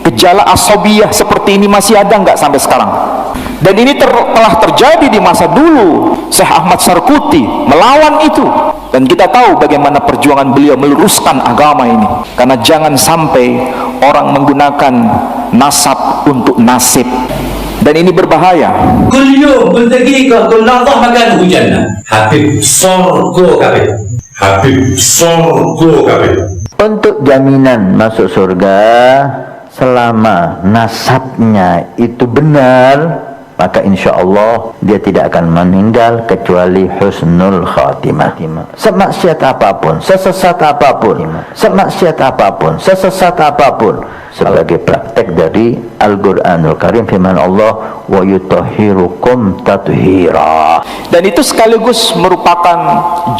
Gejala asabiyah seperti ini masih ada nggak sampai sekarang? Dan ini telah terjadi di masa dulu. Syekh Ahmad Sarkuti melawan itu, dan kita tahu bagaimana perjuangan beliau meluruskan agama ini. Karena jangan sampai orang menggunakan nasab untuk nasib, dan ini berbahaya. Kul yawm kul daqiqah kul lahzah makanuhu jannah. Habib sorgo kabeh. Habib sorgo kabeh. Untuk jaminan masuk surga, selama nasabnya itu benar, maka insya Allah dia tidak akan meninggal kecuali husnul khatimah. Semaksiat apapun, sesesat apapun, semaksiat apapun, sesesat apapun, sebagai praktek dari Al-Quranul Karim, firman Allah, wa yutahhirukum tathira. Dan itu sekaligus merupakan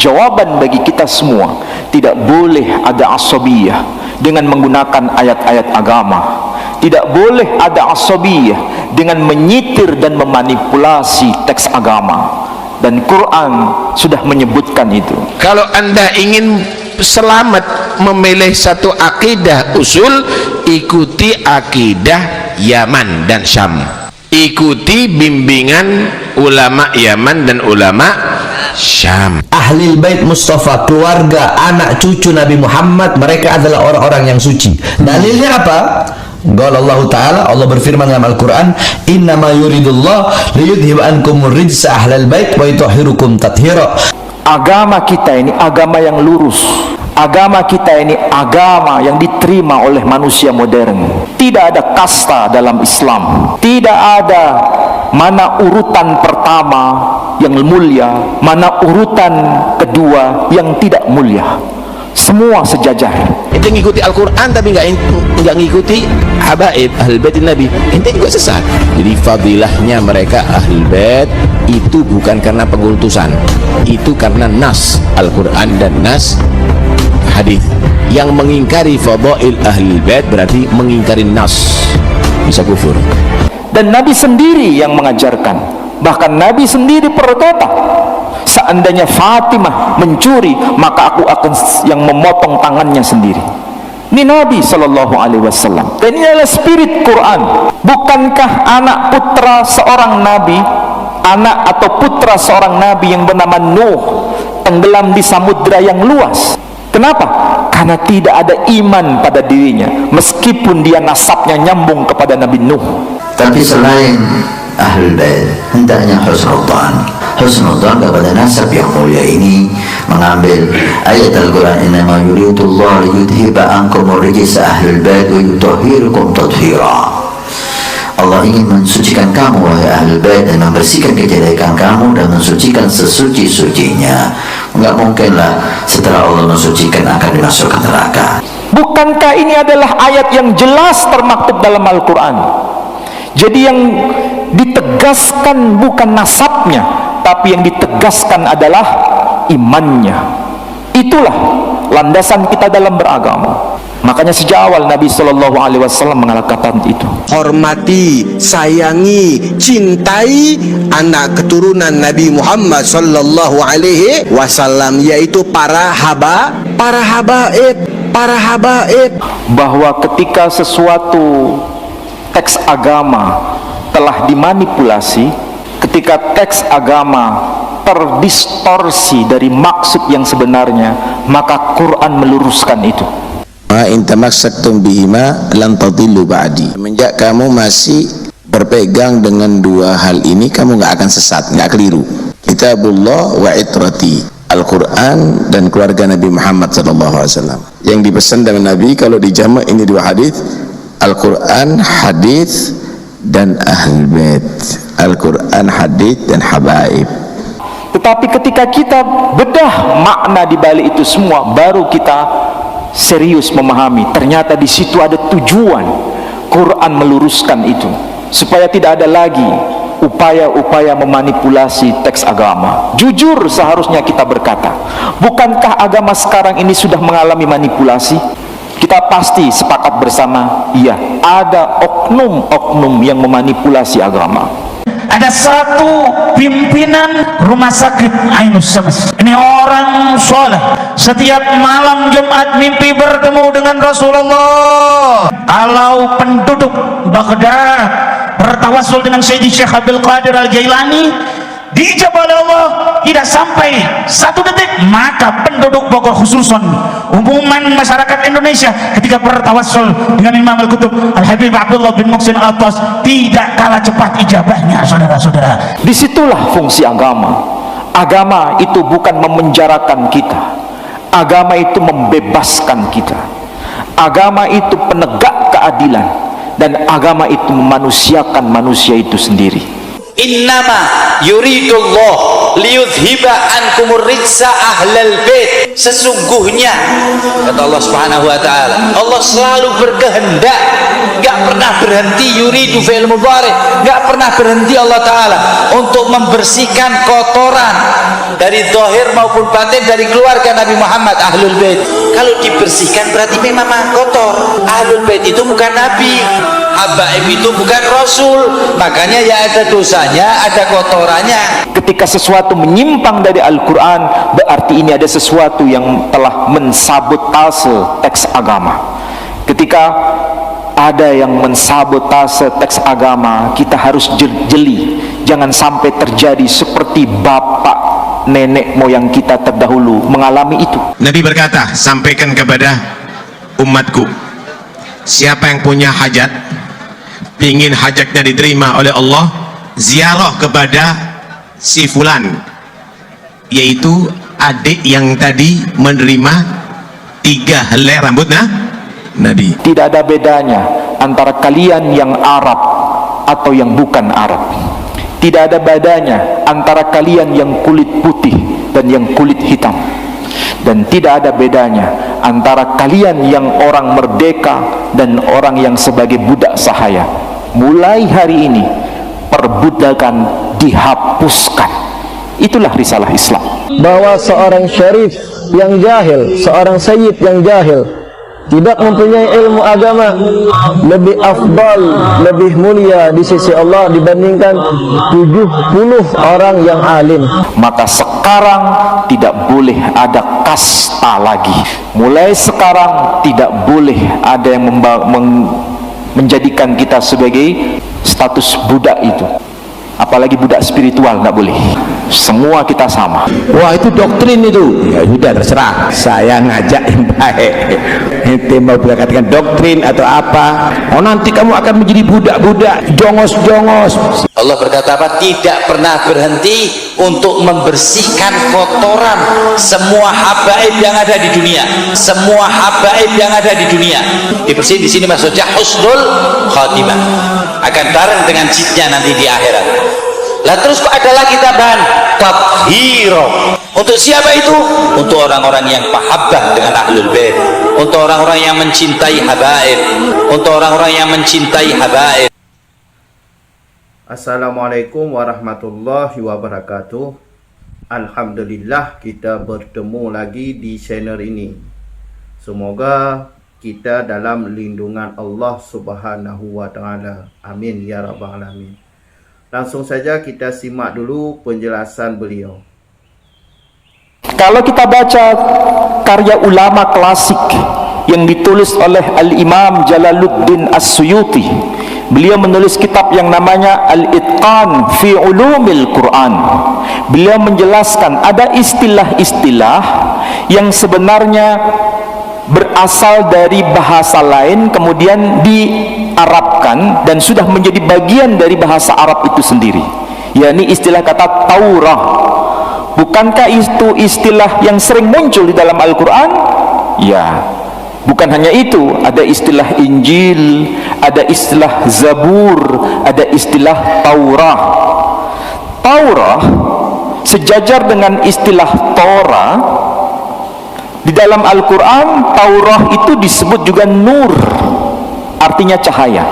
jawaban bagi kita semua. Tidak boleh ada asabiyah dengan menggunakan ayat-ayat agama. Tidak boleh ada asabiyah dengan menyitir dan memanipulasi teks agama. Dan Quran sudah menyebutkan itu. Kalau Anda ingin selamat memilih satu akidah usul, ikuti akidah Yaman dan Syam. Ikuti bimbingan ulama Yaman dan ulama Syam. Ahlul Bait Mustafa, keluarga anak cucu Nabi Muhammad, mereka adalah orang-orang yang suci. Dalilnya apa? Qala Allah Ta'ala, Allah berfirman dalam Al-Quran, innama yuridullah liyudhib ankumur rijsa ahlal bait wa yutahhirukum tathira. Agama kita ini agama yang lurus. Agama kita ini agama yang diterima oleh manusia modern. Tidak ada kasta dalam Islam. Tidak ada mana urutan pertama yang mulia, mana urutan kedua yang tidak mulia. Semua sejajar. Ente ngikuti Al-Quran tapi nggak ngikuti habaib Ahlul Bait Nabi, ente juga sesat. Jadi fadilahnya mereka Ahlul Bait itu bukan karena pengultusan, itu karena nas Al-Quran dan nas hadis. Yang mengingkari fadail Ahlul Bait berarti mengingkari nas, bisa kufur. Dan Nabi sendiri yang mengajarkan. Bahkan Nabi sendiri berkata, seandainya Fatimah mencuri, maka aku akan yang memotong tangannya sendiri. Ini Nabi Shallallahu Alaihi Wasallam. Dan ini adalah spirit Quran. Bukankah anak putra seorang Nabi, anak atau putra seorang Nabi yang bernama Nuh, tenggelam di samudra yang luas? Kenapa? Karena tidak ada iman pada dirinya, meskipun dia nasabnya nyambung kepada Nabi Nuh. Tapi selain Ahlul Bait, hendaknya husnudzan. Husnudzan kepada nasab yang mulia ini, mengambil ayat Al-Quran, innama yuridullah liyudhiba ankumur rijsa ahlul bait wa yutahhirukum tathira. Allah ingin mensucikan kamu wahai Ahlul Bait dan membersihkan kejelekan kamu dan mensucikan sesuci-sucinya. Enggak mungkinlah setelah Allah mensucikan akan dimasukkan neraka. Bukankah ini adalah ayat yang jelas termaktub dalam Al-Quran? Jadi yang ditegaskan bukan nasabnya, tapi yang ditegaskan adalah imannya. Itulah landasan kita dalam beragama. Makanya sejak awal Nabi Shallallahu Alaihi Wasallam mengatakan itu. Hormati, sayangi, cintai anak keturunan Nabi Muhammad Sallallahu Alaihi Wasallam, yaitu para habaib. Bahwa ketika sesuatu teks agama telah dimanipulasi, ketika teks agama terdistorsi dari maksud yang sebenarnya, maka Quran meluruskan itu. Ma in tamassaktum bihima lan tadillu ba'di. Semenjak kamu masih berpegang dengan dua hal ini, kamu nggak akan sesat, nggak keliru. Kitabullah wa itrati, Al-Quran dan keluarga Nabi Muhammad SAW. Yang dipesan dengan Nabi kalau dijamak ini dua hadis, Al-Quran, hadis dan Ahlul Bait. Al-Quran, hadis dan habaib. Tetapi ketika kita bedah makna di balik itu semua, baru kita serius memahami ternyata di situ ada tujuan. Quran meluruskan itu supaya tidak ada lagi upaya-upaya memanipulasi teks agama. Jujur seharusnya kita berkata, bukankah agama sekarang ini sudah mengalami manipulasi? Kita pasti sepakat bersama, iya, ada oknum-oknum yang memanipulasi agama. Ada satu pimpinan rumah sakit Ainus Shams. Ini orang soleh. Setiap malam Jumat mimpi bertemu dengan Rasulullah. kalau penduduk Baghdad bertawassul dengan Sayyidi Syekh Abdul Qadir Al-Jailani, diijabah oleh Allah tidak sampai 1 detik, maka penduduk Bogor khususon umuman masyarakat Indonesia ketika bertawassul dengan Imam Al-Qutub Al-Habib Abdullah bin Muhsin Al-Attas tidak kalah cepat ijabahnya, saudara-saudara. Disitulah fungsi agama. Agama itu bukan memenjarakan kita, agama itu membebaskan kita, agama itu penegak keadilan, dan agama itu memanusiakan manusia itu sendiri. Innama yuridullah liyudhiba ankumur rijsa ahlal bait. Sesungguhnya kata Allah Subhanahu wa taala, Allah selalu berkehendak, enggak pernah berhenti, yuridu fi'il mudhari, enggak pernah berhenti Allah taala untuk membersihkan kotoran dari zahir maupun batin dari keluarga Nabi Muhammad ahlul bait. Kalau dibersihkan berarti memang kotor. Ahlul bait itu bukan nabi, habaib itu bukan rasul, makanya ya ada dosanya, ada kotorannya. Ketika sesuatu menyimpang dari Al-Quran, berarti ini ada sesuatu yang telah mensabotase teks agama. Ketika ada yang mensabotase teks agama, kita harus jeli, jangan sampai terjadi seperti bapak nenek moyang kita terdahulu mengalami itu. Nabi berkata, sampaikan kepada umatku, siapa yang punya hajat, ingin hajatnya diterima oleh Allah, ziarah kepada si fulan, yaitu adik yang tadi menerima 3 helai rambut Nabi. Tidak ada bedanya antara kalian yang Arab atau yang bukan Arab. Tidak ada bedanya antara kalian yang kulit putih dan yang kulit hitam. Dan tidak ada bedanya antara kalian yang orang merdeka dan orang yang sebagai budak sahaya. Mulai hari ini perbudakan dihapuskan. Itulah risalah Islam. Bahwa seorang syarif yang jahil, seorang sayyid yang jahil, tidak mempunyai ilmu agama, lebih afdal, lebih mulia di sisi Allah dibandingkan 70 orang yang alim. Maka sekarang tidak boleh ada kasta lagi. Mulai sekarang tidak boleh ada yang menjadikan kita sebagai status budak itu. Apalagi budak spiritual, nggak boleh. Semua kita sama. Wah, itu doktrin itu. Ya sudah, terserah. Saya ngajak yang baik. Ente mau katakan doktrin atau apa? Oh, nanti kamu akan menjadi budak-budak, jongos-jongos. Allah berkata apa? Tidak pernah berhenti untuk membersihkan kotoran semua habaib yang ada di dunia. Semua habaib yang ada di dunia dibersihin. Di sini maksudnya husnul khatimah, akan bareng dengan jidnya nanti di akhirat. Lah terus kok ada lagi tambahan tathhiro. Untuk siapa itu? Untuk orang-orang yang mahabbah dengan ahlul bait, untuk orang-orang yang mencintai habaib, untuk orang-orang yang mencintai habaib. Assalamualaikum warahmatullahi wabarakatuh. Alhamdulillah kita bertemu lagi di channel ini. Semoga kita dalam lindungan Allah Subhanahu wa taala. Amin ya rabbal alamin. Langsung saja kita simak dulu penjelasan beliau. Kalau kita baca karya ulama klasik yang ditulis oleh Al-Imam Jalaluddin As-Suyuti, beliau menulis kitab yang namanya Al-Itqan fi Ulumil Quran. Beliau menjelaskan ada istilah-istilah yang sebenarnya berasal dari bahasa lain kemudian diarabkan dan sudah menjadi bagian dari bahasa Arab itu sendiri, yakni istilah kata Taurah. Bukankah itu istilah yang sering muncul di dalam Al-Quran? Ya, bukan hanya itu, ada istilah Injil, ada istilah Zabur, ada istilah Taurah. Taurah sejajar dengan istilah Torah. Di dalam Al-Quran, Taurah itu disebut juga nur, artinya cahaya.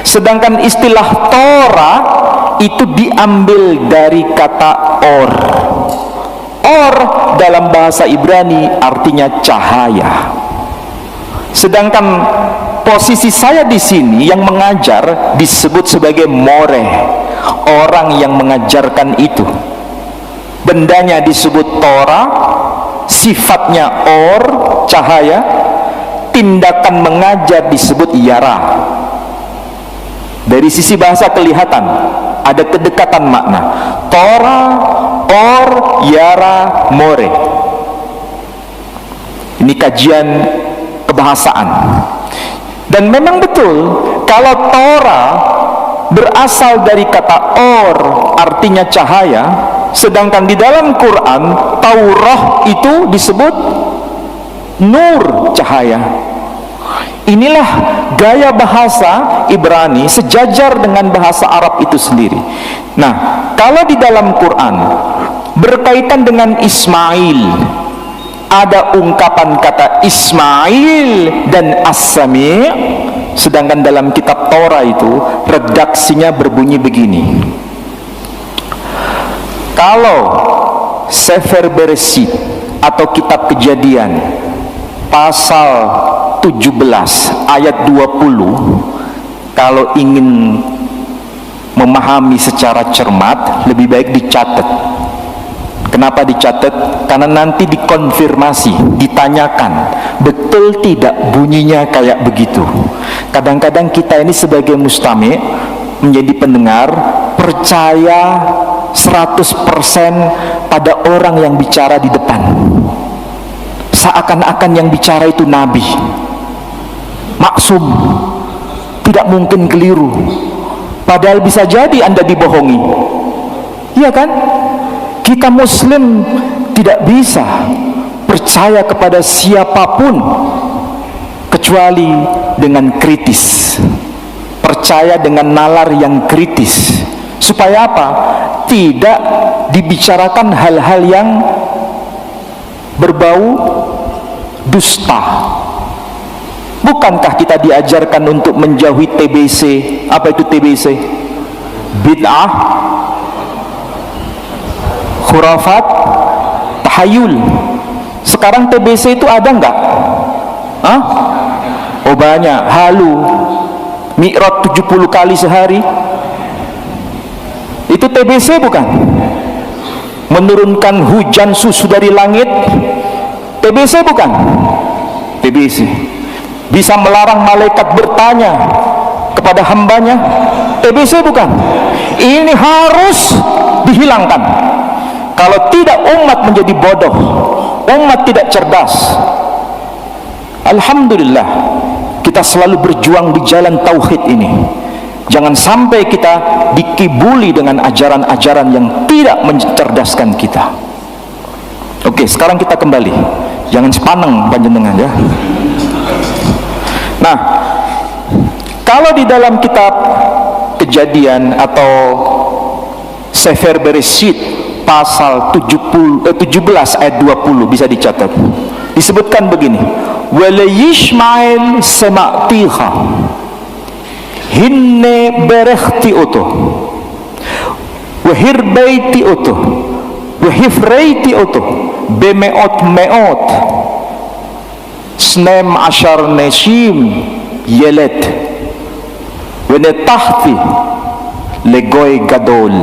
Sedangkan istilah Torah itu diambil dari kata or. Or dalam bahasa Ibrani artinya cahaya. Sedangkan posisi saya di sini yang mengajar disebut sebagai moreh, orang yang mengajarkan itu. Bendanya disebut Torah, sifatnya or, cahaya, tindakan mengajar disebut yara. Dari sisi bahasa kelihatan ada kedekatan makna. Tora, or, yara, more. Ini kajian kebahasaan. Dan memang betul kalau Tora berasal dari kata or, artinya cahaya, sedangkan di dalam Quran Taurah itu disebut nur, cahaya. Inilah gaya bahasa Ibrani sejajar dengan bahasa Arab itu sendiri. Nah, kalau di dalam Quran berkaitan dengan Ismail, ada ungkapan kata Ismail dan As-Sami', sedangkan dalam kitab Torah itu redaksinya berbunyi begini. Kalau Sefer Bereshit atau kitab Kejadian pasal 17 ayat 20, kalau ingin memahami secara cermat lebih baik dicatat. Kenapa dicatat? Karena nanti dikonfirmasi, ditanyakan, betul tidak bunyinya kayak begitu. Kadang-kadang kita ini sebagai mustami' menjadi pendengar percaya 100% pada orang yang bicara di depan, seakan-akan yang bicara itu nabi, maksum, tidak mungkin keliru. Padahal bisa jadi Anda dibohongi. Iya kan? Kita muslim tidak bisa percaya kepada siapapun kecuali dengan kritis, percaya dengan nalar yang kritis. Supaya apa? Tidak dibicarakan hal-hal yang berbau dusta. Bukankah kita diajarkan untuk menjauhi TBC? Apa itu TBC? Bid'ah, khurafat, tahayul. Sekarang TBC itu ada enggak? Hah? Oh banyak. Halu, mi'raj 70 kali sehari. Itu TBC bukan? Menurunkan hujan susu dari langit, TBC bukan? TBC. Bisa melarang malaikat bertanya kepada hambanya, TBC bukan? Ini harus dihilangkan. Kalau tidak, umat menjadi bodoh, umat tidak cerdas. Alhamdulillah, kita selalu berjuang di jalan tauhid ini. Jangan sampai kita dikibuli dengan ajaran-ajaran yang tidak mencerdaskan kita. Oke, sekarang kita kembali. Jangan sepaneng panjenengan ya. Nah, kalau di dalam kitab Kejadian atau Sefer Bereshit pasal 17 ayat 20 bisa dicatat. Disebutkan begini, wala Yishmael sema'tiha hinne berehti oto wahirbaiti oto wahifreiti oto bemeot meot snem ashar neshim yelet wenetahti legoy gadol.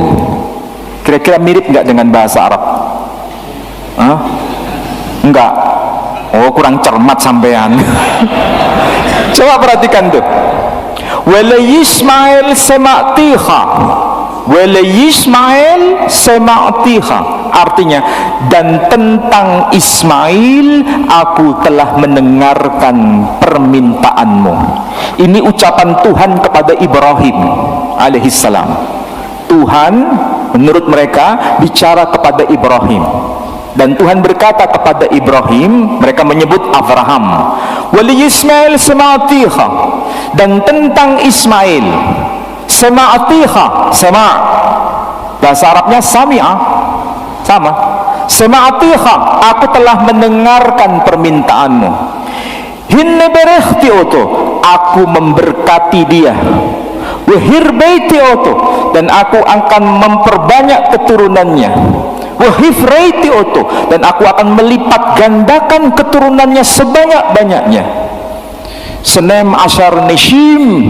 Kira-kira mirip nggak dengan bahasa Arab? Hah? Enggak. Oh, kurang cermat sampean. Coba perhatikan tuh. Wala Yismail sema'tiha, wala Yismail sema'tiha, artinya dan tentang Ismail aku telah mendengarkan permintaanmu. Ini ucapan Tuhan kepada Ibrahim alaihissalam. Tuhan menurut mereka bicara kepada Ibrahim, dan Tuhan berkata kepada Ibrahim, mereka menyebut Abraham, wali Ismail sema'tiha, dan tentang Ismail sema'tiha, sema' bahasa Arabnya sami'ah, sama, sema'tiha, aku telah mendengarkan permintaanmu. Hinne berehti oto, aku memberkati dia. Wahirbaiti oto, dan aku akan memperbanyak keturunannya. Wahifraiti oto, dan aku akan melipat gandakan keturunannya sebanyak-banyaknya. Senem asyar neshim,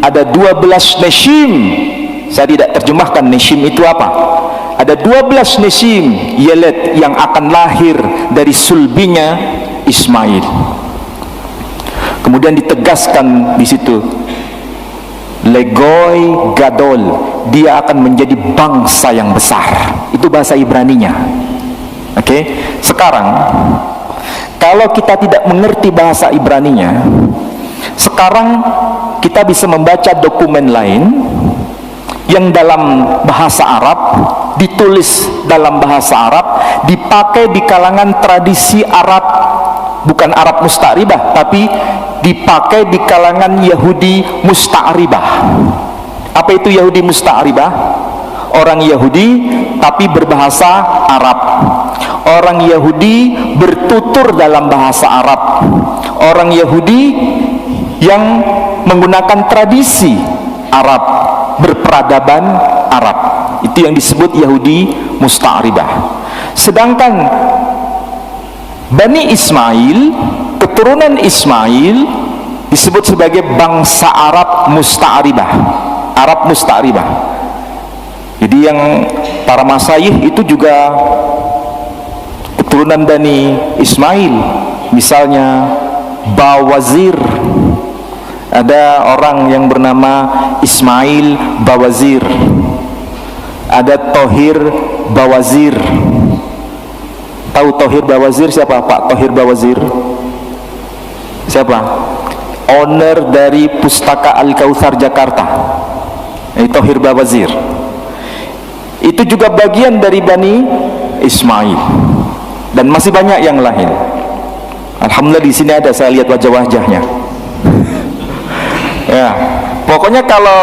ada 12 neshim. Saya tidak terjemahkan neshim itu apa. Ada 12 neshim yelet yang akan lahir dari sulbinya Ismail. Kemudian ditegaskan di situ, Legoy Gadol, dia akan menjadi bangsa yang besar. Itu bahasa Ibraninya. Oke. Sekarang kalau kita tidak mengerti bahasa Ibraninya, sekarang kita bisa membaca dokumen lain yang dalam bahasa Arab, ditulis dalam bahasa Arab, dipakai di kalangan tradisi Arab, bukan Arab Musta'ribah, tapi dipakai di kalangan Yahudi Musta'ribah. Apa itu Yahudi Musta'ribah? Orang Yahudi tapi berbahasa Arab. Orang Yahudi bertutur dalam bahasa Arab. Orang Yahudi yang menggunakan tradisi Arab, berperadaban Arab. Itu yang disebut Yahudi Musta'ribah. Sedangkan Bani Ismail, keturunan Ismail, disebut sebagai bangsa Arab Musta'ribah. Arab Musta'ribah. Jadi yang para masyayikh itu juga keturunan Bani Ismail. Misalnya Bawazir, ada orang yang bernama Ismail Bawazir, ada Thohir Bawazir. Tahu Thohir Bawazir siapa? Pak Thohir Bawazir siapa? Owner dari Pustaka Al-Kautsar Jakarta. Thohir Bawazir itu juga bagian dari Bani Ismail, dan masih banyak yang lain. Alhamdulillah di sini ada, saya lihat wajah-wajahnya. Ya, pokoknya kalau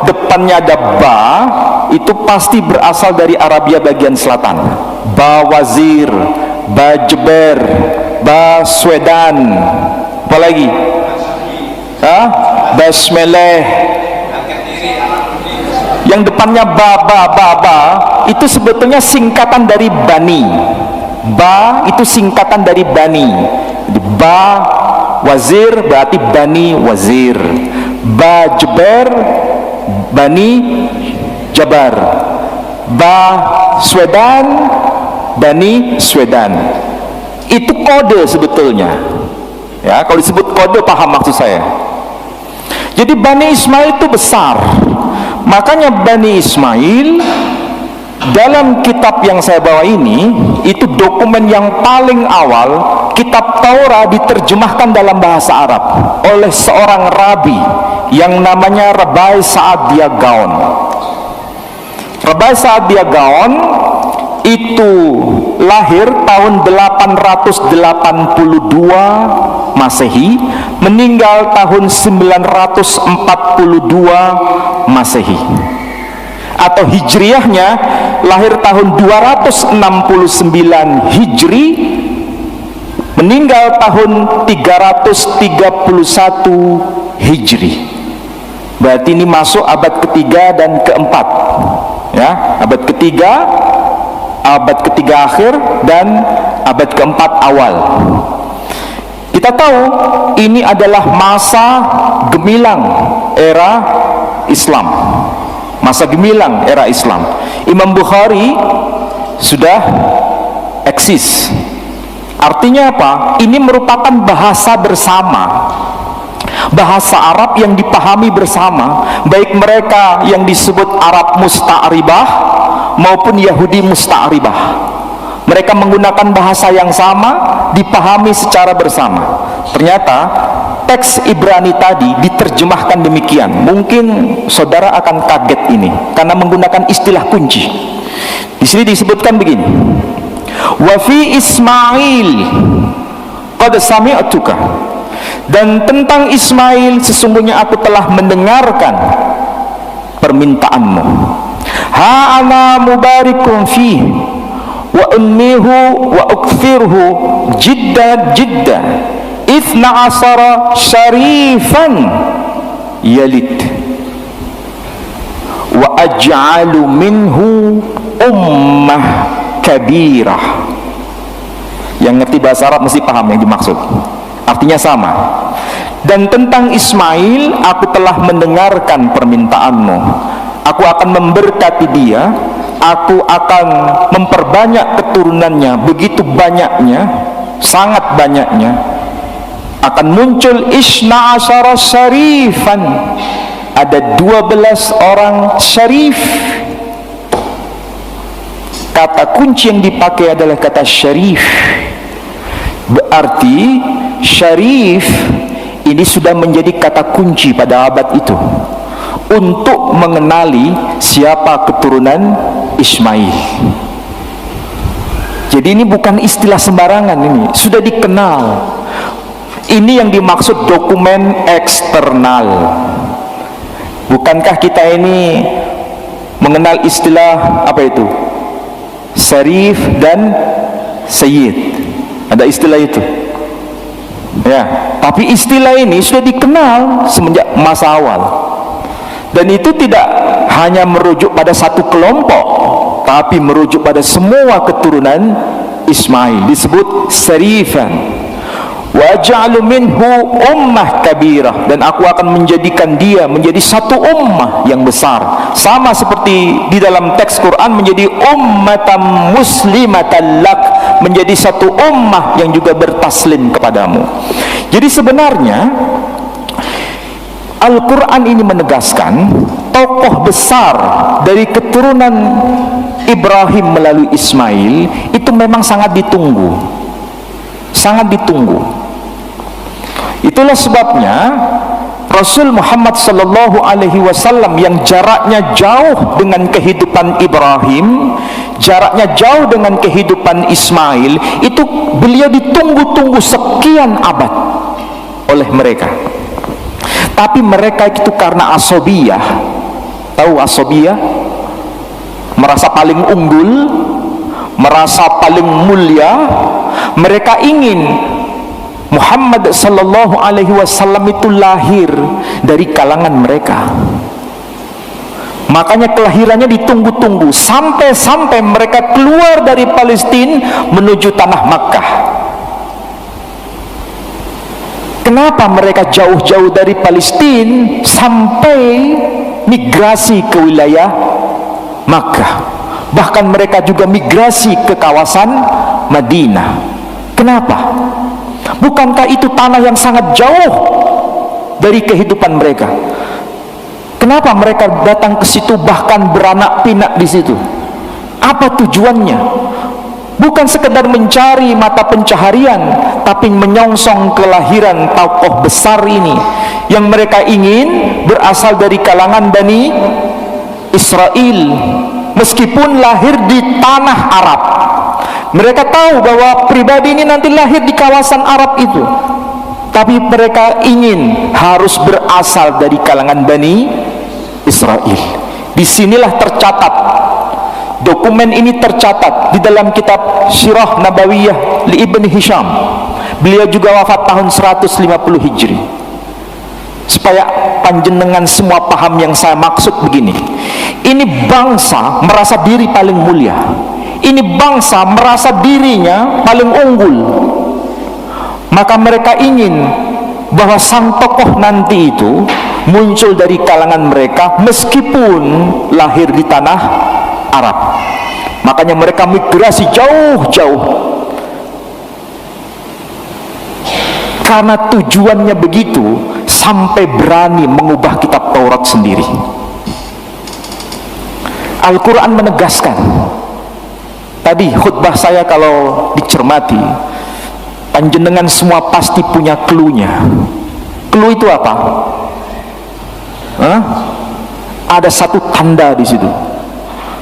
depannya ada ba, itu pasti berasal dari Arabia bagian selatan. Bawazir, Bajber, Baswedan, apa lagi? Basmeleh. Yang depannya ba, itu sebetulnya singkatan dari Bani. Ba itu singkatan dari Bani. Ba Wazir berarti Bani Wazir. Bajber Bani Jabar. Ba Swedan Bani Swedan. Itu kode sebetulnya. Ya, kalau disebut kode paham maksud saya. Jadi Bani Ismail itu besar. Makanya Bani Ismail dalam kitab yang saya bawa ini, itu dokumen yang paling awal, kitab Taurat diterjemahkan dalam bahasa Arab oleh seorang rabi yang namanya Rabbi Sa'adia Gaon. Rabbi Sa'adia Gaon itu lahir tahun 882 Masehi, meninggal tahun 942 Masehi. Atau hijriyahnya lahir tahun 269 Hijri, meninggal tahun 331 Hijri. Berarti ini masuk abad ketiga dan keempat, ya, abad ketiga akhir dan abad keempat awal. Kita tahu ini adalah masa gemilang era Islam. Masa gemilang era Islam. Imam Bukhari sudah eksis. Artinya apa? Ini merupakan bahasa bersama, bahasa Arab yang dipahami bersama, baik mereka yang disebut Arab Musta'ribah maupun Yahudi Musta'ribah. Mereka menggunakan bahasa yang sama, dipahami secara bersama. Ternyata teks Ibrani tadi diterjemahkan demikian. Mungkin saudara akan kaget ini karena menggunakan istilah kunci. Di sini disebutkan begini: wa fi Ismail qad sami'tuka, dan tentang Ismail sesungguhnya aku telah mendengarkan permintaanmu. Ha ana mubarikun fi wa ummihu wa ukthirhu jidda Ithna asara syarifan yalid wa aj'alu minhu ummah kabirah. Yang ngerti bahasa Arab mesti paham yang dimaksud. Artinya sama. Dan tentang Ismail aku telah mendengarkan permintaanmu. Aku akan memberkati dia, aku akan memperbanyak keturunannya, begitu banyaknya, sangat banyaknya. akan muncul isna asyara syarifan, ada 12 orang syarif. Kata kunci yang dipakai adalah kata syarif. Berarti syarif ini sudah menjadi kata kunci pada abad itu untuk mengenali siapa keturunan Ismail. Jadi ini bukan istilah sembarangan, ini sudah dikenal. Ini yang dimaksud dokumen eksternal. Bukankah kita ini mengenal istilah apa itu? Syarif dan Sayyid. Ada istilah itu. Ya, tapi istilah ini sudah dikenal semenjak masa awal. Dan itu tidak hanya merujuk pada satu kelompok, tapi merujuk pada semua keturunan Ismail. Disebut Syarifan. Waj'alu minhu ummah kabirah, dan aku akan menjadikan dia menjadi satu ummah yang besar, sama seperti di dalam teks Quran menjadi ummatan muslimatan lak, menjadi satu ummah yang juga bertaslim kepadamu. Jadi sebenarnya Al-Quran ini menegaskan tokoh besar dari keturunan Ibrahim melalui Ismail itu memang sangat ditunggu, sangat ditunggu. Itulah sebabnya Rasul Muhammad sallallahu alaihi wasallam yang jaraknya jauh dengan kehidupan Ibrahim, jaraknya jauh dengan kehidupan Ismail, itu beliau ditunggu-tunggu sekian abad oleh mereka. Tapi mereka itu karena asobiyah, tahu asobiyah, merasa paling unggul, merasa paling mulia, mereka ingin Muhammad sallallahu alaihi wasallam itu lahir dari kalangan mereka. Makanya kelahirannya ditunggu-tunggu sampai mereka keluar dari Palestina menuju tanah Makkah. Kenapa mereka jauh-jauh dari Palestina sampai migrasi ke wilayah Makkah? Bahkan mereka juga migrasi ke kawasan Madinah. Kenapa? Bukankah itu tanah yang sangat jauh dari kehidupan mereka? Kenapa mereka datang ke situ, bahkan beranak pinak di situ? Apa tujuannya? Bukan sekedar mencari mata pencaharian, tapi menyongsong kelahiran tokoh besar ini yang mereka ingin berasal dari kalangan Bani Israel, meskipun lahir di tanah Arab. Mereka tahu bahwa pribadi ini nanti lahir di kawasan Arab itu, tapi mereka ingin harus berasal dari kalangan Bani Israel. Disinilah tercatat, dokumen ini tercatat di dalam kitab Sirah Nabawiyah li Ibn Hisham. Beliau juga wafat tahun 150 Hijri. Supaya panjenengan semua paham yang saya maksud begini, ini bangsa merasa diri paling mulia, ini bangsa merasa dirinya paling unggul, maka mereka ingin bahwa sang tokoh nanti itu muncul dari kalangan mereka meskipun lahir di tanah Arab. Makanya mereka migrasi jauh-jauh, karena tujuannya begitu, sampai berani mengubah kitab Taurat sendiri. Al-Quran menegaskan. Tadi khutbah saya kalau dicermati, panjenengan semua pasti punya clue-nya. Clue itu apa? Ada satu tanda di situ.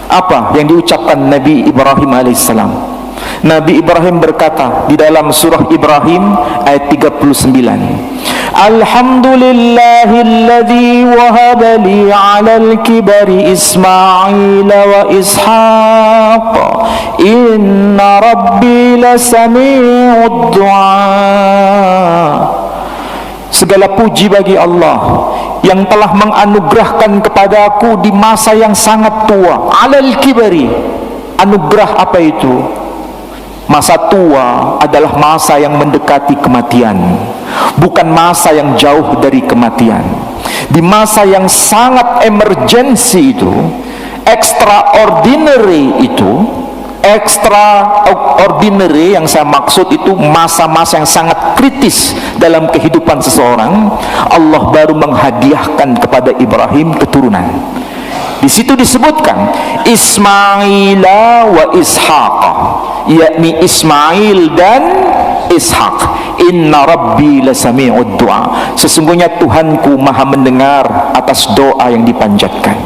Apa yang diucapkan Nabi Ibrahim alaihissalam? Nabi Ibrahim berkata di dalam surah Ibrahim ayat 39, Alhamdulillahilladzi wahaba li 'alal kibari Ismail wa Ishaq inna rabbi lasami'ud du'a. Segala puji bagi Allah yang telah menganugerahkan kepadaku di masa yang sangat tua. 'Alal kibari, anugerah apa itu? Masa tua adalah masa yang mendekati kematian, bukan masa yang jauh dari kematian. Di masa yang sangat emergency itu, extraordinary itu, extraordinary yang saya maksud itu masa-masa yang sangat kritis dalam kehidupan seseorang, Allah baru menghadiahkan kepada Ibrahim keturunan. Di situ disebutkan Ismaila wa Ishaqa, yakni Ismail dan Ishaq. Inna Rabbi lasami'ud du'a, sesungguhnya Tuhanku maha mendengar atas doa yang dipanjatkan.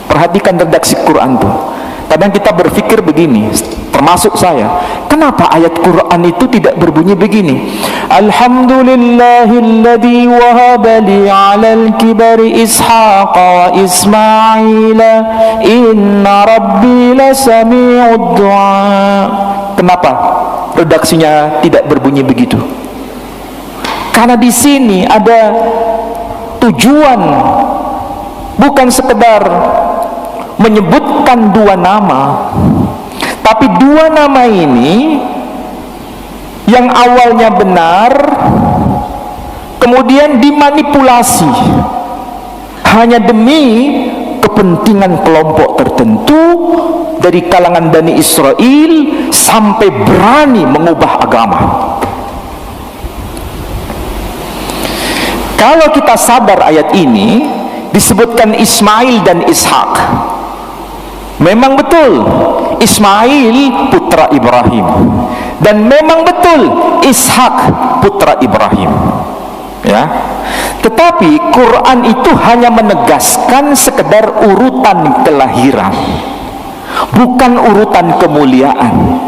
Perhatikan redaksi Quran tuh. Kadang kita berpikir begini, termasuk saya, kenapa ayat Quran itu tidak berbunyi begini? Alhamdulillahilladzi wahaba li 'alal kibari Ishaqa wa Ismaila inna Rabbi lasami'ud du'a. Kenapa redaksinya tidak berbunyi begitu? Karena di sini ada tujuan, bukan sekedar menyebutkan dua nama, tapi dua nama ini yang awalnya benar kemudian dimanipulasi hanya demi kepentingan kelompok tertentu dari kalangan Bani Israel sampai berani mengubah agama. Kalau kita sadar ayat ini disebutkan Ismail dan Ishak, memang betul Ismail putra Ibrahim, dan memang betul Ishak putra Ibrahim, ya. Tetapi Quran itu hanya menegaskan sekedar urutan kelahiran, bukan urutan kemuliaan.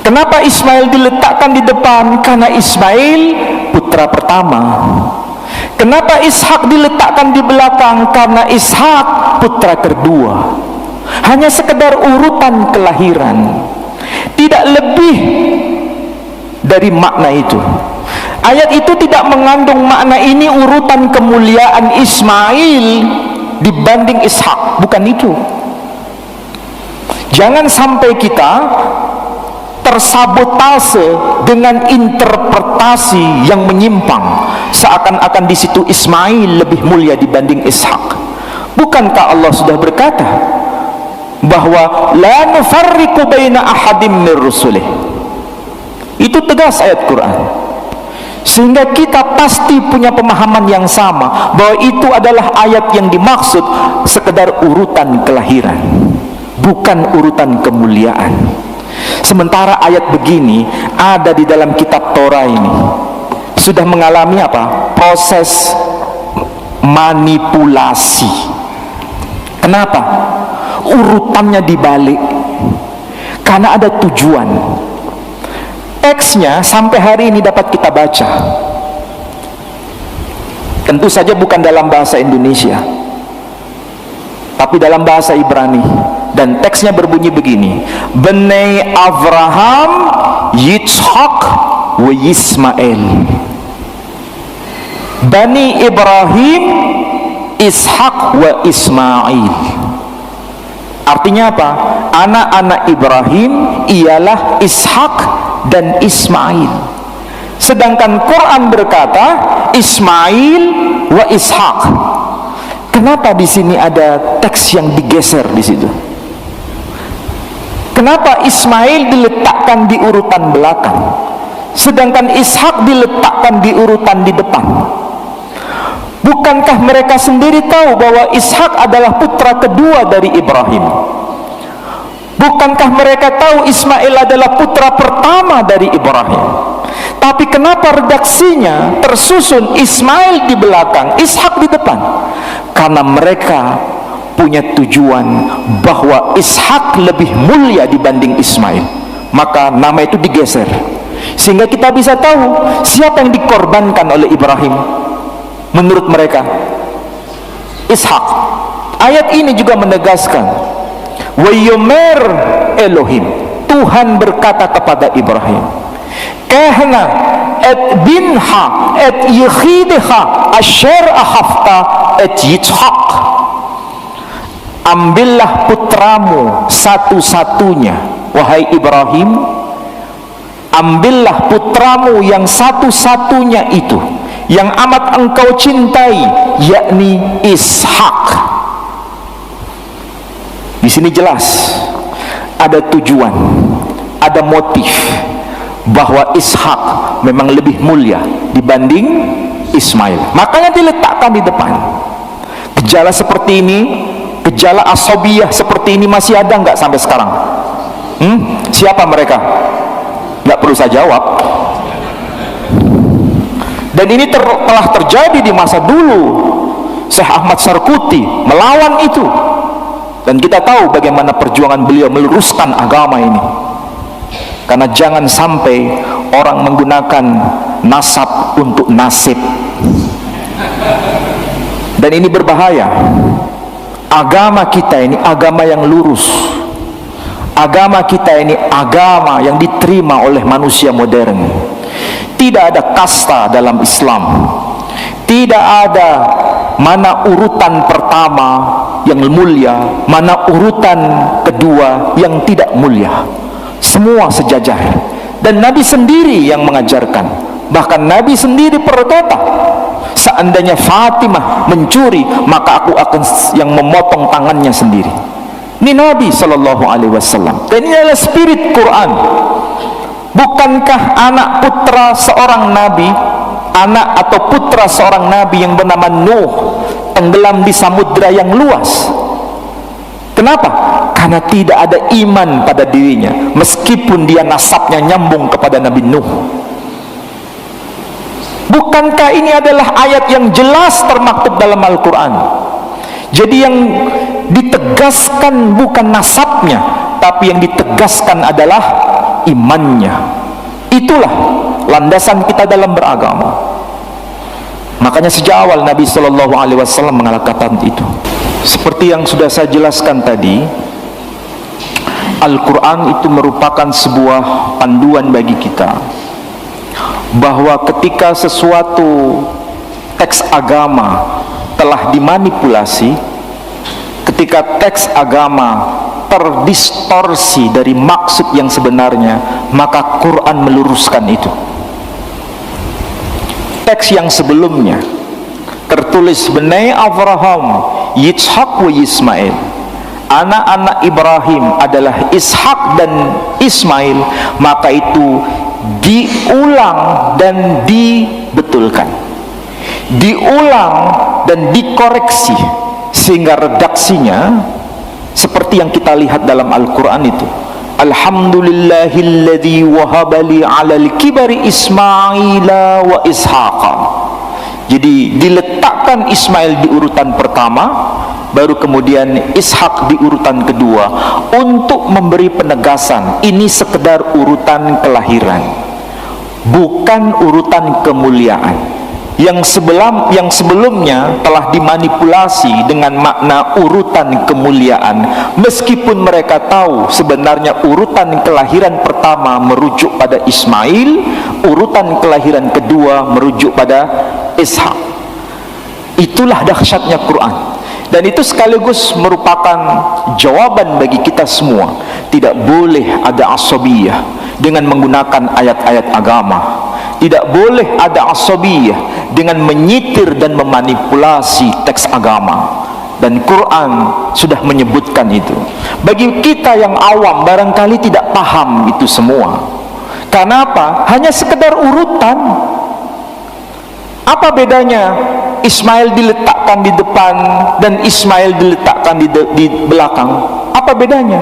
Kenapa Ismail diletakkan di depan? Karena Ismail putra pertama. Kenapa Ishak diletakkan di belakang? Karena Ishak putra kedua. Hanya sekedar urutan kelahiran, tidak lebih dari makna itu. Ayat itu tidak mengandung makna ini urutan kemuliaan Ismail dibanding Ishak, bukan itu. Jangan sampai kita tersabotase dengan interpretasi yang menyimpang, seakan-akan di situ Ismail lebih mulia dibanding Ishak. Bukankah Allah sudah berkata bahwa la nufarriqu baina ahadim mir rusulih? Itu tegas ayat Quran, sehingga kita pasti punya pemahaman yang sama bahwa itu adalah ayat yang dimaksud sekedar urutan kelahiran, bukan urutan kemuliaan. Sementara ayat begini ada di dalam kitab Torah ini sudah mengalami apa? Proses manipulasi. Kenapa? Urutannya dibalik karena ada tujuan. Teksnya sampai hari ini dapat kita baca, tentu saja bukan dalam bahasa Indonesia, tapi dalam bahasa Ibrani. Dan teksnya berbunyi begini: Bnei Avraham Yitzhak wa Ismail. Bani Ibrahim Ishak wa Ismail. Artinya apa? Anak-anak Ibrahim ialah Ishak dan Ismail. Sedangkan Quran berkata Ismail wa Ishak. Kenapa di sini ada teks yang digeser di situ? Kenapa Ismail diletakkan di urutan belakang, sedangkan Ishak diletakkan di urutan di depan? Bukankah mereka sendiri tahu bahwa Ishak adalah putra kedua dari Ibrahim? Bukankah mereka tahu Ismail adalah putra pertama dari Ibrahim? Tapi kenapa redaksinya tersusun Ismail di belakang, Ishak di depan? Karena mereka punya tujuan bahwa Ishak lebih mulia dibanding Ismail, maka nama itu digeser sehingga kita bisa tahu siapa yang dikorbankan oleh Ibrahim. Menurut mereka Ishak. Ayat ini juga menegaskan wa yomer Elohim, Tuhan berkata kepada Ibrahim, kahna et binha et yikhidha asher ahafta et Yitzhak. Ambillah putramu satu-satunya, wahai Ibrahim, ambillah putramu yang satu-satunya itu, yang amat engkau cintai, yakni Ishak. Di sini jelas ada tujuan, ada motif bahwa Ishak memang lebih mulia dibanding Ismail, makanya diletakkan di depan. Gejala seperti ini, gejala asabiyah seperti ini masih ada nggak sampai sekarang? Siapa mereka? Nggak perlu saya jawab. Dan ini telah terjadi di masa dulu. Syekh Ahmad Sarkuti melawan itu, dan kita tahu bagaimana perjuangan beliau meluruskan agama ini. Karena jangan sampai orang menggunakan nasab untuk nasib, dan ini berbahaya. Agama kita ini agama yang lurus, agama kita ini agama yang diterima oleh manusia modern. Tidak ada kasta dalam Islam, tidak ada mana urutan pertama yang mulia, mana urutan kedua yang tidak mulia. Semua sejajar. Dan Nabi sendiri yang mengajarkan. Bahkan Nabi sendiri berkata, seandainya Fatimah mencuri, maka aku akan yang memotong tangannya sendiri. Ini Nabi SAW. Dan ini adalah spirit Quran. Bukankah anak putra seorang Nabi, anak atau putra seorang Nabi yang bernama Nuh, tenggelam di samudra yang luas? Kenapa? Karena tidak ada iman pada dirinya, meskipun dia nasabnya nyambung kepada Nabi Nuh. Bukankah ini adalah ayat yang jelas termaktub dalam Al-Quran? Jadi yang ditegaskan bukan nasabnya, tapi yang ditegaskan adalah imannya. Itulah landasan kita dalam beragama. Makanya sejak awal Nabi SAW mengatakan itu. Seperti yang sudah saya jelaskan tadi, Al-Quran itu merupakan sebuah panduan bagi kita, bahwa ketika sesuatu teks agama telah dimanipulasi, ketika teks agama terdistorsi dari maksud yang sebenarnya, maka Quran meluruskan itu. Teks yang sebelumnya tertulis Bnei Abraham, Yitzhak wa Ismail, anak-anak Ibrahim adalah Ishak dan Ismail, maka itu diulang dan dibetulkan, diulang dan dikoreksi, sehingga redaksinya seperti yang kita lihat dalam Al-Quran itu. Alhamdulillahilladzi wahabali alal kibari Ismaila wa Ishaqa. Jadi diletakkan Ismail di urutan pertama, baru kemudian Ishak di urutan kedua, untuk memberi penegasan ini sekedar urutan kelahiran, bukan urutan kemuliaan. Yang sebelumnya telah dimanipulasi dengan makna urutan kemuliaan, meskipun mereka tahu sebenarnya urutan kelahiran pertama merujuk pada Ismail, urutan kelahiran kedua merujuk pada Ishak. Itulah dahsyatnya Quran. Dan itu sekaligus merupakan jawaban bagi kita semua. Tidak boleh ada asabiyah dengan menggunakan ayat-ayat agama. Tidak boleh ada asabiyah dengan menyitir dan memanipulasi teks agama. Dan Quran sudah menyebutkan itu. Bagi kita yang awam barangkali tidak paham itu semua. Karena apa? Hanya sekedar urutan. Apa bedanya Ismail diletakkan di depan dan Ismail diletakkan di belakang? Apa bedanya?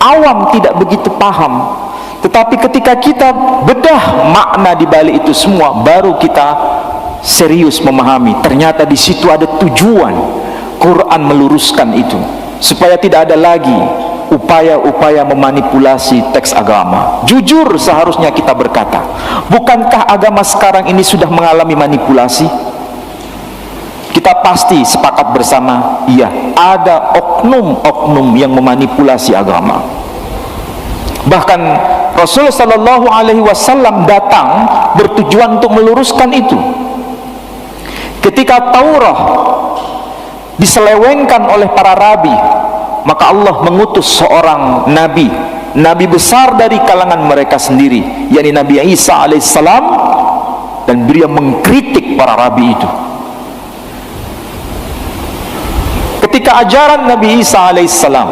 Awam tidak begitu paham. Tetapi ketika kita bedah makna di balik itu semua, baru kita serius memahami. Ternyata di situ ada tujuan. Quran meluruskan itu supaya tidak ada lagi upaya-upaya memanipulasi teks agama. Jujur seharusnya kita berkata, bukankah agama sekarang ini sudah mengalami manipulasi? Kita pasti sepakat bersama, iya, ada oknum-oknum yang memanipulasi agama. Bahkan Rasul sallallahu alaihi wasallam datang bertujuan untuk meluruskan itu. Ketika Taurat diselewengkan oleh para rabi, maka Allah mengutus seorang nabi, nabi besar dari kalangan mereka sendiri, yakni Nabi Isa alaihissalam, dan beliau mengkritik para rabi itu. Ketika ajaran Nabi Isa alaihissalam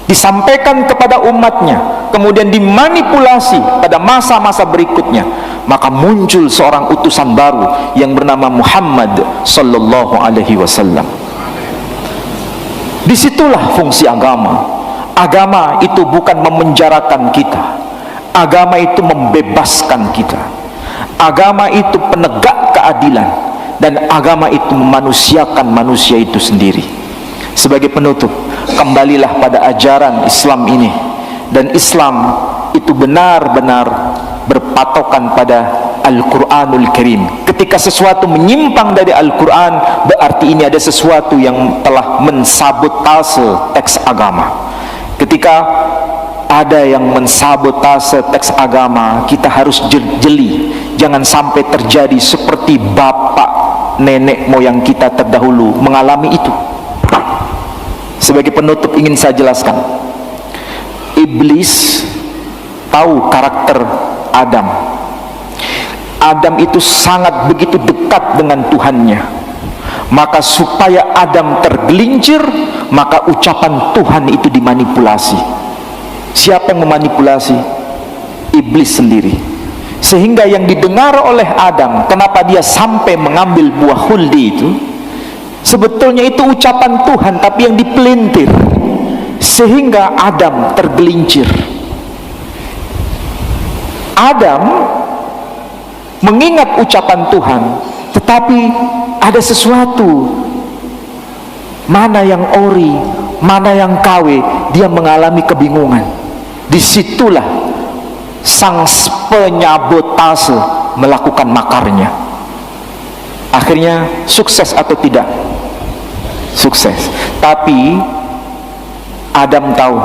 disampaikan kepada umatnya, kemudian dimanipulasi pada masa-masa berikutnya, maka muncul seorang utusan baru yang bernama Muhammad sallallahu alaihi wasallam. Disitulah fungsi agama. Agama itu bukan memenjarakan kita, agama itu membebaskan kita, agama itu penegak keadilan, dan agama itu memanusiakan manusia itu sendiri. Sebagai penutup, kembalilah pada ajaran Islam ini, dan Islam itu benar-benar berpatokan pada Al-Quranul Karim. Ketika sesuatu menyimpang dari Al-Quran, berarti ini ada sesuatu yang telah mensabotase teks agama. Ketika ada yang mensabotase teks agama, kita harus jeli, jangan sampai terjadi seperti bapak nenek moyang kita terdahulu mengalami itu. Sebagai penutup ingin saya jelaskan, iblis tahu karakter Adam. Adam itu sangat begitu dekat dengan Tuhannya, maka supaya Adam tergelincir, maka ucapan Tuhan itu dimanipulasi. Siapa yang memanipulasi? Iblis sendiri. Sehingga yang didengar oleh Adam, kenapa dia sampai mengambil buah khuldi itu, sebetulnya itu ucapan Tuhan, tapi yang dipelintir, sehingga Adam tergelincir. Adam mengingat ucapan Tuhan, tetapi ada sesuatu, mana yang ori, mana yang KW, dia mengalami kebingungan. Disitulah sang penyabotase melakukan makarnya. Akhirnya sukses atau tidak? Sukses. Tapi Adam tahu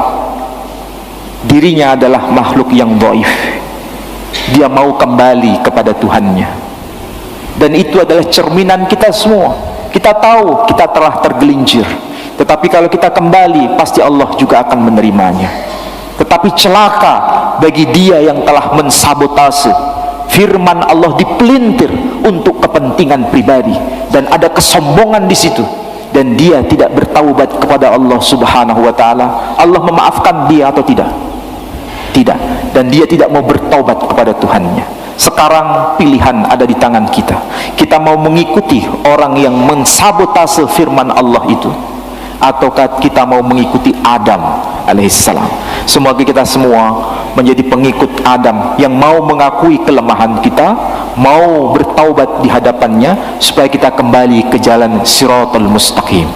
dirinya adalah makhluk yang dhaif. Dia mau kembali kepada Tuhannya, dan itu adalah cerminan kita semua. Kita tahu kita telah tergelincir, tetapi kalau kita kembali, pasti Allah juga akan menerimanya. Tetapi celaka bagi dia yang telah mensabotase firman Allah, dipelintir untuk kepentingan pribadi, dan ada kesombongan di situ, dan dia tidak bertaubat kepada Allah Subhanahu wa taala. Allah memaafkan dia atau tidak? Tidak. Dan dia tidak mau bertaubat kepada Tuhannya. Sekarang pilihan ada di tangan kita. Kita mau mengikuti orang yang mensabotase firman Allah itu, ataukah kita mau mengikuti Adam alaihissalam? Semoga kita semua menjadi pengikut Adam yang mau mengakui kelemahan kita, mau bertaubat di hadapannya, supaya kita kembali ke jalan Siratal Mustaqim.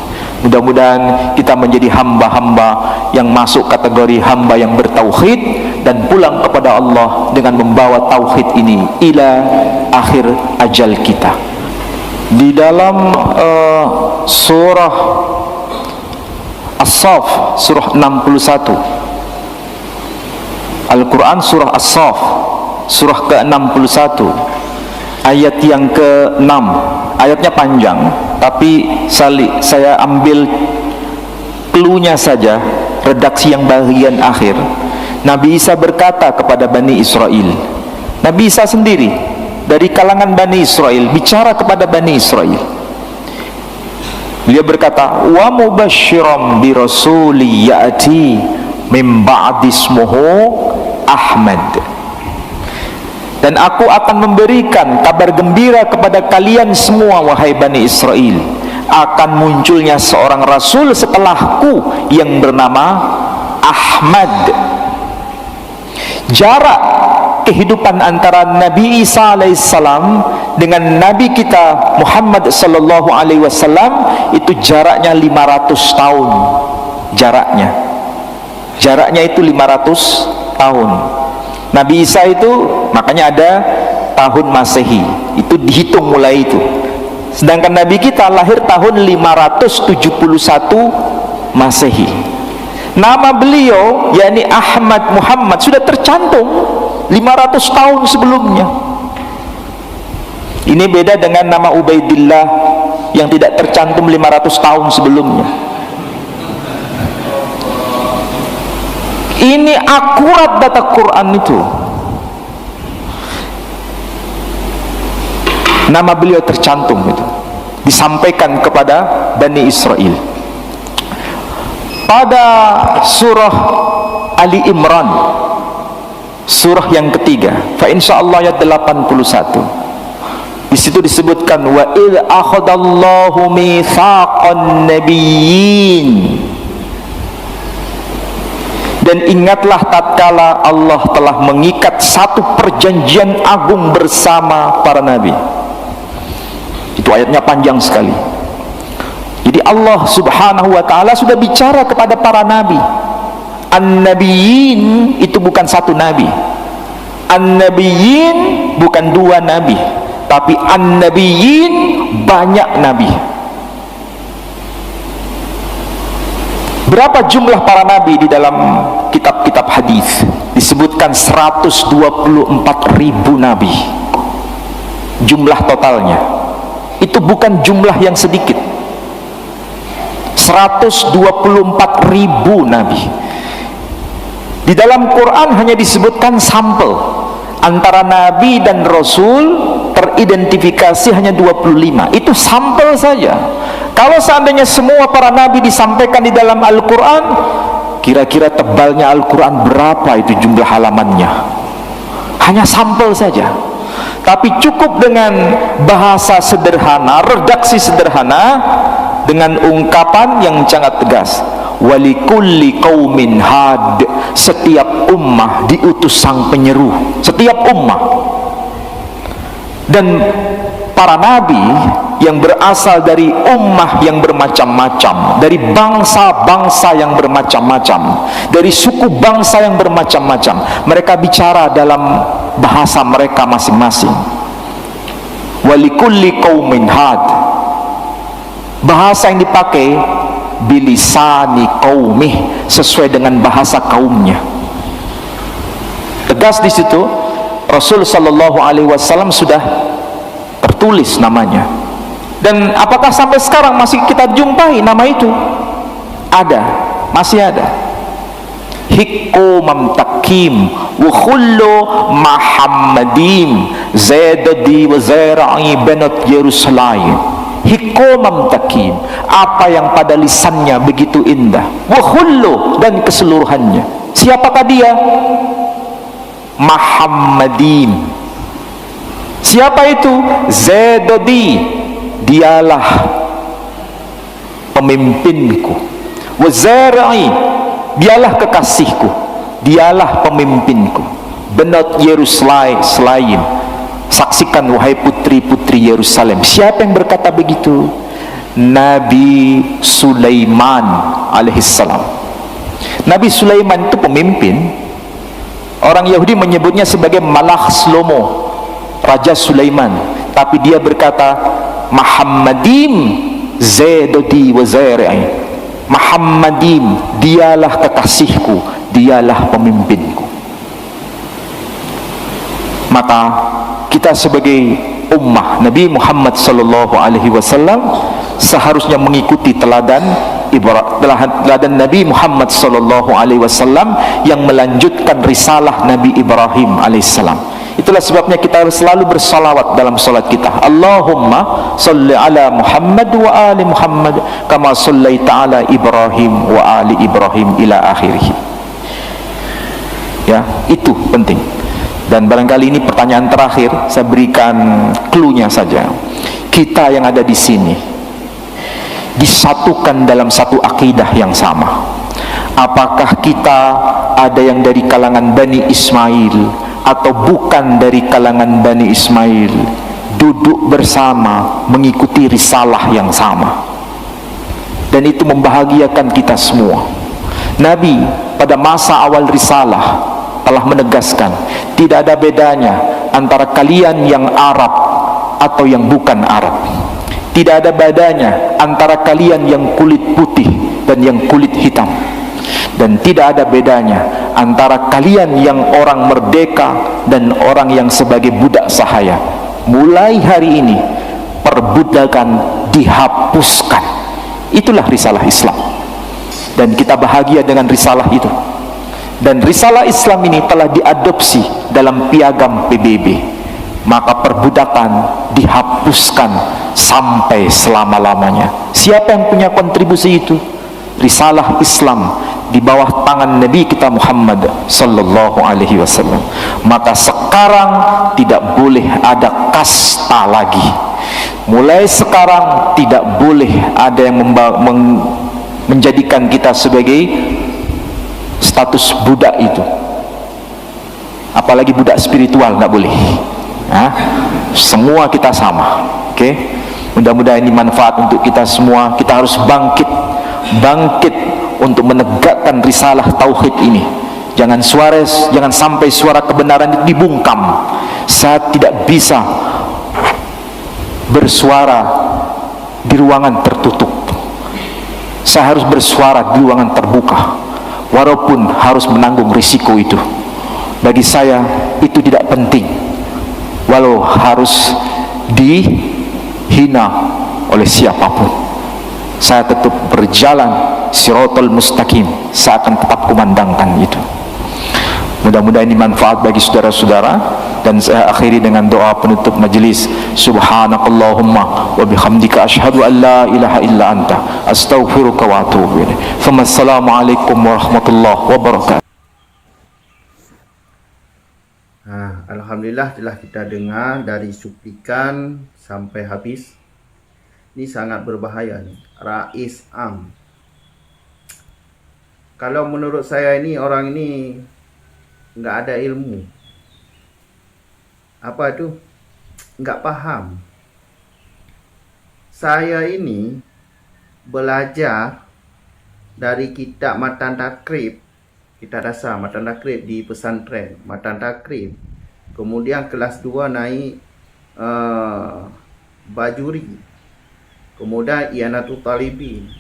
Mudah-mudahan kita menjadi hamba-hamba yang masuk kategori hamba yang bertauhid, dan pulang kepada Allah dengan membawa tauhid ini ila akhir ajal kita. Di dalam surah As-Saff, surah 61, Al-Quran surah As-Saff, surah ke-61, ayat yang ke-6. Ayatnya panjang, tapi saya ambil cluenya saja, redaksi yang bagian akhir. Nabi Isa berkata kepada Bani Israel, Nabi Isa sendiri dari kalangan Bani Israel bicara kepada Bani Israel. Beliau berkata, wa mubasysyiran bi rasuli ya'ti min ba'di ismuhu Ahmad. Dan aku akan memberikan kabar gembira kepada kalian semua, wahai Bani Israel, akan munculnya seorang rasul setelahku yang bernama Ahmad. Jarak kehidupan antara Nabi Isa alaihissalam dengan Nabi kita Muhammad sallallahu alaihi wasallam itu jaraknya 500 tahun. Jaraknya itu 500 tahun. Nabi Isa itu makanya ada tahun Masehi, itu dihitung mulai itu. Sedangkan Nabi kita lahir tahun 571 Masehi. Nama beliau yakni Ahmad Muhammad sudah tercantum 500 tahun sebelumnya. Ini beda dengan nama Ubaidillah yang tidak tercantum 500 tahun sebelumnya. Ini akurat data Quran itu. Nama beliau tercantum itu, disampaikan kepada Bani Israel. pada surah Ali Imran, surah yang ketiga, fa insyaallah ayat 81. Di situ disebutkan wa idz akhadallahu mitsaqan nabiyyin, dan ingatlah tatkala Allah telah mengikat satu perjanjian agung bersama para nabi. Itu ayatnya panjang sekali. Jadi Allah subhanahu wa ta'ala sudah bicara kepada para nabi. An-nabiyyin itu bukan satu nabi. An-nabiyyin bukan dua nabi, tapi an-nabiyyin banyak nabi. Berapa jumlah para nabi di dalam kitab-kitab hadis? Disebutkan 124.000 nabi. Jumlah totalnya. Itu bukan jumlah yang sedikit. 124.000 nabi. Di dalam Quran hanya disebutkan sampel. Antara nabi dan rasul teridentifikasi hanya 25. Itu sampel saja. Kalau seandainya semua para nabi disampaikan di dalam Al-Quran, kira-kira tebalnya Al-Quran berapa itu jumlah halamannya? Hanya sampel saja. Tapi cukup dengan bahasa sederhana, redaksi sederhana, dengan ungkapan yang sangat tegas. Walikulli qaumin had, setiap ummah diutus sang penyeru, setiap ummah. Dan para nabi yang berasal dari ummah yang bermacam-macam, dari bangsa-bangsa yang bermacam-macam, dari suku bangsa yang bermacam-macam, mereka bicara dalam bahasa mereka masing-masing. Walikulli qaumin had, bahasa yang dipakai bilisani qaumih, sesuai dengan bahasa kaumnya. Tegas di situ. Rasul sallallahu alaihi wasallam sudah tertulis namanya. Dan apakah sampai sekarang masih kita jumpai nama itu? Ada, masih ada. Hikku mamtakim wa khullu Muhammadim Zaidadi wa Zaira'i banat Yerusalem. Hikku mamtakim, apa yang pada lisannya begitu indah. Wa khullu, dan keseluruhannya. Siapakah dia? Muhammadim. Siapa itu? Zaidadi, dialah pemimpinku. Wa Zaira'i, dialah kekasihku, dialah pemimpinku. Benat Yerusalem, saksikan wahai putri-putri Yerusalem. Siapa yang berkata begitu? Nabi Sulaiman alaihissalam. Nabi Sulaiman itu pemimpin. Orang Yahudi menyebutnya sebagai Malach Shlomo, Raja Sulaiman. Tapi dia berkata Muhammadim Zaidodi wa Zaira'i. Muhammadim, dialah kekasihku, dialah pemimpinku. Maka kita sebagai ummah Nabi Muhammad sallallahu alaihi wasallam seharusnya mengikuti teladan Nabi Muhammad sallallahu alaihi wasallam yang melanjutkan risalah Nabi Ibrahim alaihissalam. Itulah sebabnya kita harus selalu bersalawat dalam salat kita. Allahumma salli ala Muhammad wa ali Muhammad kama sallaita ala Ibrahim wa ali Ibrahim ila akhirih. Ya, itu penting. Dan barangkali ini pertanyaan terakhir, saya berikan clue-nya saja. Kita yang ada di sini disatukan dalam satu akidah yang sama. Apakah kita ada yang dari kalangan Bani Ismail atau bukan dari kalangan Bani Ismail, duduk bersama mengikuti risalah yang sama. Dan itu membahagiakan kita semua. Nabi pada masa awal risalah telah menegaskan, tidak ada bedanya antara kalian yang Arab atau yang bukan Arab. Tidak ada bedanya antara kalian yang kulit putih dan yang kulit hitam. Dan tidak ada bedanya antara kalian yang orang merdeka dan orang yang sebagai budak sahaya. Mulai hari ini perbudakan dihapuskan. Itulah risalah Islam. Dan kita bahagia dengan risalah itu. Dan risalah Islam ini telah diadopsi dalam piagam PBB. Maka perbudakan dihapuskan sampai selama-lamanya. Siapa yang punya kontribusi itu? risalah Islam di bawah tangan Nabi kita Muhammad sallallahu alaihi wasallam. Maka sekarang tidak boleh ada kasta lagi. Mulai sekarang tidak boleh ada yang menjadikan kita sebagai status budak itu. Apalagi budak spiritual, nggak boleh. Semua kita sama. Oke? Mudah-mudahan ini manfaat untuk kita semua. Kita harus bangkit untuk menegakkan risalah tauhid ini. Jangan sampai suara kebenaran itu dibungkam. Saya tidak bisa bersuara di ruangan tertutup. Saya harus bersuara di ruangan terbuka, walaupun harus menanggung risiko itu. Bagi saya itu tidak penting, walau harus dihina oleh siapapun. Saya tetap berjalan siratal mustaqim. Saya akan tetap kumandangkan itu. Mudah-mudahan ini manfaat bagi saudara-saudara. Dan saya akhiri dengan doa penutup majlis. Subhanakallahumma wa bihamdika asyhadu an la ilaha illa anta astaghfiruka wa atubu ilaik. Assalamualaikum warahmatullahi wabarakatuh. Alhamdulillah telah kita dengar dari suplikan sampai habis. Ini sangat berbahaya nih. Rais Am. Kalau menurut saya ini orang ini nggak ada ilmu. Apa itu? Nggak paham. Saya ini belajar dari kitab Matan Takrib, kitab dasar Matan Takrib di pesantren Matan Takrib. Kemudian kelas 2 naik Bajuri. Kemudian I'anatul Talibin.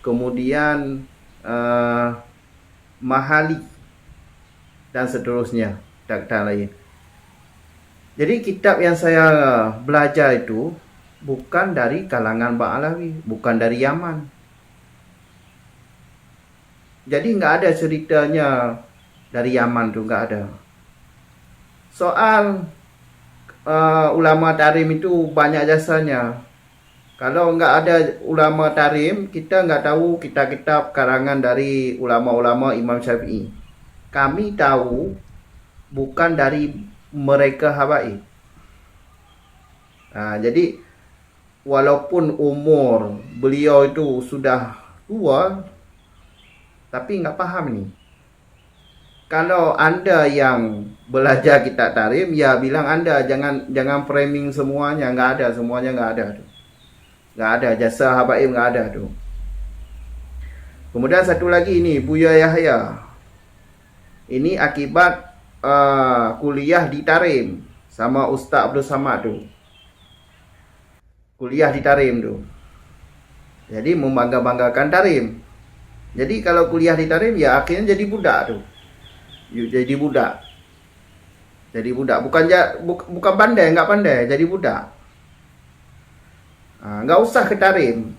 Kemudian Mahali dan seterusnya, kitab lain. Jadi kitab yang saya belajar itu bukan dari kalangan Ba'alawi, bukan dari Yaman. Jadi nggak ada ceritanya dari Yaman tuh, nggak ada. Soal ulama tarim itu banyak jasanya. Kalau nggak ada ulama tarim, kita nggak tahu kitab-kitab karangan dari ulama-ulama Imam Syafi'i. Kami tahu bukan dari mereka habaib. Jadi walaupun umur beliau itu sudah tua, tapi nggak paham nih. Kalau anda yang belajar kitab tarim, ya bilang anda jangan framing semuanya, nggak ada, semuanya nggak ada tuh. Nggak ada, jasa habaib nggak ada tuh. Kemudian satu lagi ini Buya Yahya. Ini akibat kuliah di Tarim sama Ustaz Abdul Samad tu. Kuliah di Tarim tu. Jadi membangga-banggakan Tarim. Jadi kalau kuliah di Tarim ya akhirnya jadi budak tu. Jadi budak. Jadi budak, bukan pandai, enggak pandai, jadi budak. Enggak usah ke Tarim.